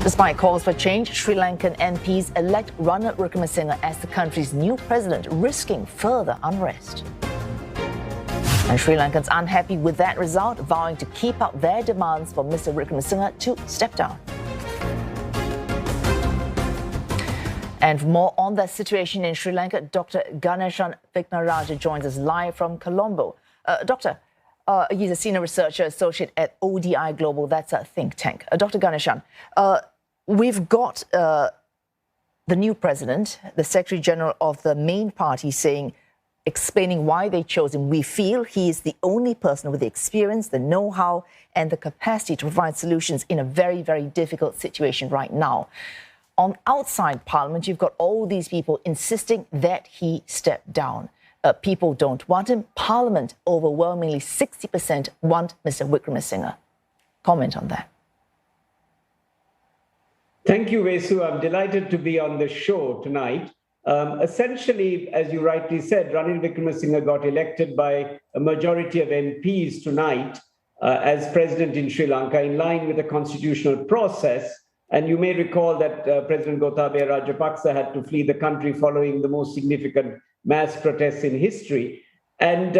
Despite calls for change, Sri Lankan MPs elect Ranil Wickremesinghe as the country's new president, risking further unrest. And Sri Lankans unhappy with that result, vowing to keep up their demands for Mr Wickremesinghe to step down. And for more on the situation in Sri Lanka, Dr. Ganeshan Wignaraja joins us live from Colombo. Doctor, he's a senior researcher associate at ODI Global, that's a think tank. Dr. Ganeshan, we've got the new president, the Secretary General of the main party, explaining why they chose him. We feel he is the only person with the experience, the know-how, and the capacity to provide solutions in a very, very difficult situation right now. On outside Parliament, you've got all these people insisting that he step down. People don't want him. Parliament, overwhelmingly 60% want Mr Wickremesinghe. Comment on that. Thank you, Vesu. I'm delighted to be on the show tonight. Essentially, as you rightly said, Ranil Wickremesinghe got elected by a majority of MPs tonight as president in Sri Lanka, in line with the constitutional process. And you may recall that President Gotabaya Rajapaksa had to flee the country following the most significant mass protests in history. And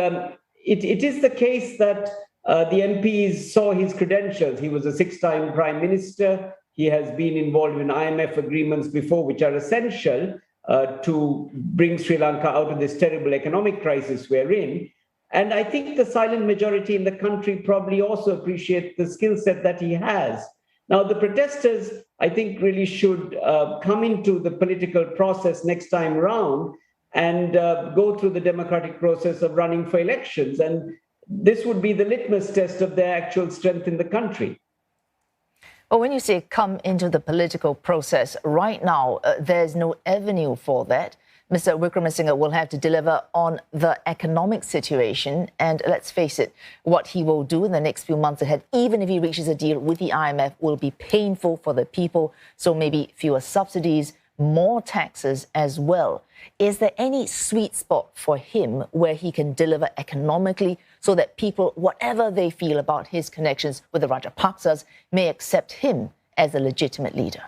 it is the case that the MPs saw his credentials. He was a 6-time prime minister. He has been involved in IMF agreements before, which are essential to bring Sri Lanka out of this terrible economic crisis we're in. And I think the silent majority in the country probably also appreciate the skill set that he has. Now, the protesters, I think, really should come into the political process next time round and go through the democratic process of running for elections. And this would be the litmus test of their actual strength in the country. Well, when you say come into the political process, right now, there's no avenue for that. Mr Wickremesinghe will have to deliver on the economic situation. And let's face it, what he will do in the next few months ahead, even if he reaches a deal with the IMF, will be painful for the people. So maybe fewer subsidies, more taxes as well. Is there any sweet spot for him where he can deliver economically so that people, whatever they feel about his connections with the Rajapaksas, may accept him as a legitimate leader?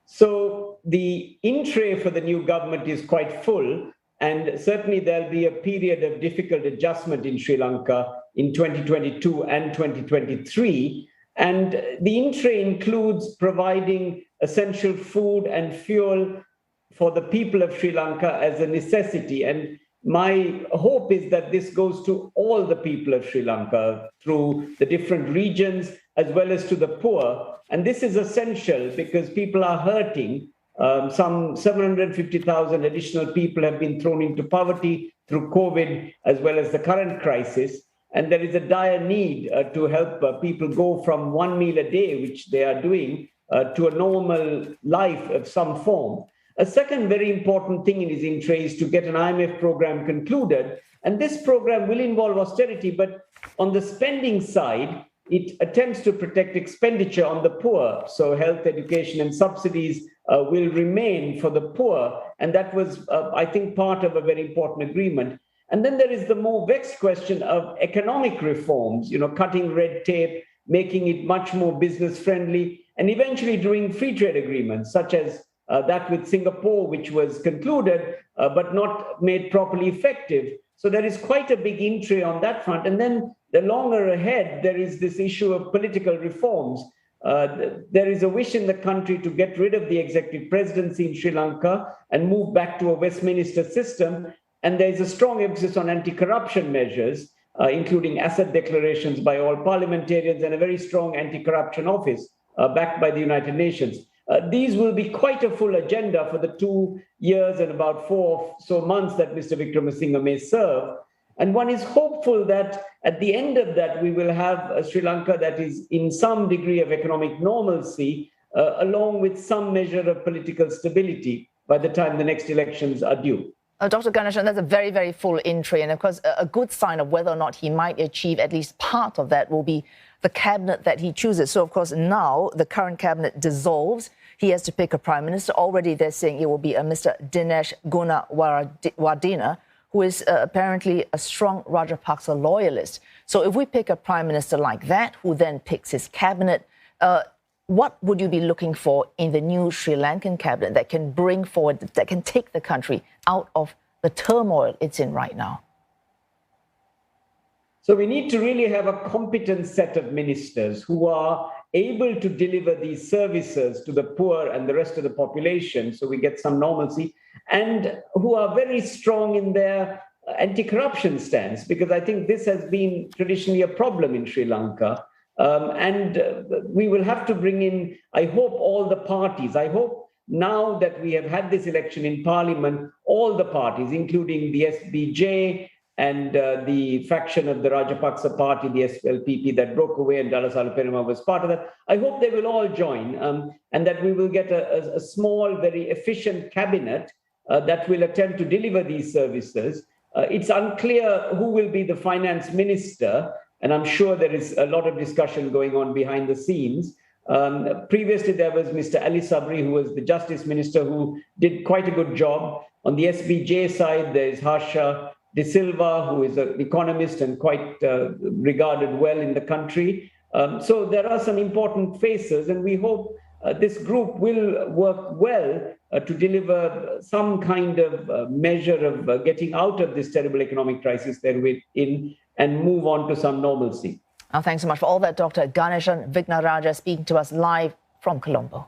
So the in-tray for the new government is quite full, and certainly there'll be a period of difficult adjustment in Sri Lanka in 2022 and 2023. And the in-tray includes providing essential food and fuel for the people of Sri Lanka as a necessity. And my hope is that this goes to all the people of Sri Lanka through the different regions as well as to the poor. And this is essential because people are hurting. Some 750,000 additional people have been thrown into poverty through COVID as well as the current crisis. And there is a dire need to help people go from one meal a day, which they are doing, to a normal life of some form. A second very important thing in his in-tray is to get an IMF program concluded. And this program will involve austerity, but on the spending side, it attempts to protect expenditure on the poor. So health, education, and subsidies will remain for the poor. And that was, I think, part of a very important agreement. And then there is the more vexed question of economic reforms, cutting red tape, making it much more business friendly, and eventually doing free trade agreements, such as that with Singapore, which was concluded, but not made properly effective. So there is quite a big in-tray on that front. And then the longer ahead, there is this issue of political reforms. There is a wish in the country to get rid of the executive presidency in Sri Lanka and move back to a Westminster system. And there is a strong emphasis on anti-corruption measures, including asset declarations by all parliamentarians and a very strong anti-corruption office backed by the United Nations. These will be quite a full agenda for the 2 years and about 4 or so months that Mr Wickremesinghe may serve. And one is hopeful that at the end of that, we will have a Sri Lanka that is in some degree of economic normalcy, along with some measure of political stability by the time the next elections are due. Dr. Ganeshan, that's a very, very full in-tray. And of course, a good sign of whether or not he might achieve at least part of that will be the cabinet that he chooses. So, of course, now the current cabinet dissolves. He has to pick a prime minister. Already they're saying it will be a Mr. Dinesh Gunawardena, who is apparently a strong Rajapaksa loyalist. So if we pick a prime minister like that, who then picks his cabinet, what would you be looking for in the new Sri Lankan cabinet that can bring forward, that can take the country out of the turmoil it's in right now? So we need to really have a competent set of ministers who are able to deliver these services to the poor and the rest of the population, so we get some normalcy, and who are very strong in their anti-corruption stance, because I think this has been traditionally a problem in Sri Lanka. We will have to bring in, I hope, all the parties. I hope now that we have had this election in Parliament, all the parties, including the SBJ, and the faction of the Rajapaksa party, the SLPP, that broke away, and Dalasalu Peruma was part of that. I hope they will all join, and that we will get a small, very efficient cabinet that will attempt to deliver these services. It's unclear who will be the finance minister, and I'm sure there is a lot of discussion going on behind the scenes. Previously, there was Mr. Ali Sabri, who was the justice minister, who did quite a good job. On the SBJ side, there is Harsha De Silva, who is an economist and quite regarded well in the country. So there are some important faces, and we hope this group will work well to deliver some kind of measure of getting out of this terrible economic crisis that we're in and move on to some normalcy. Thanks so much for all that, Dr. Ganeshan Wignaraja, speaking to us live from Colombo.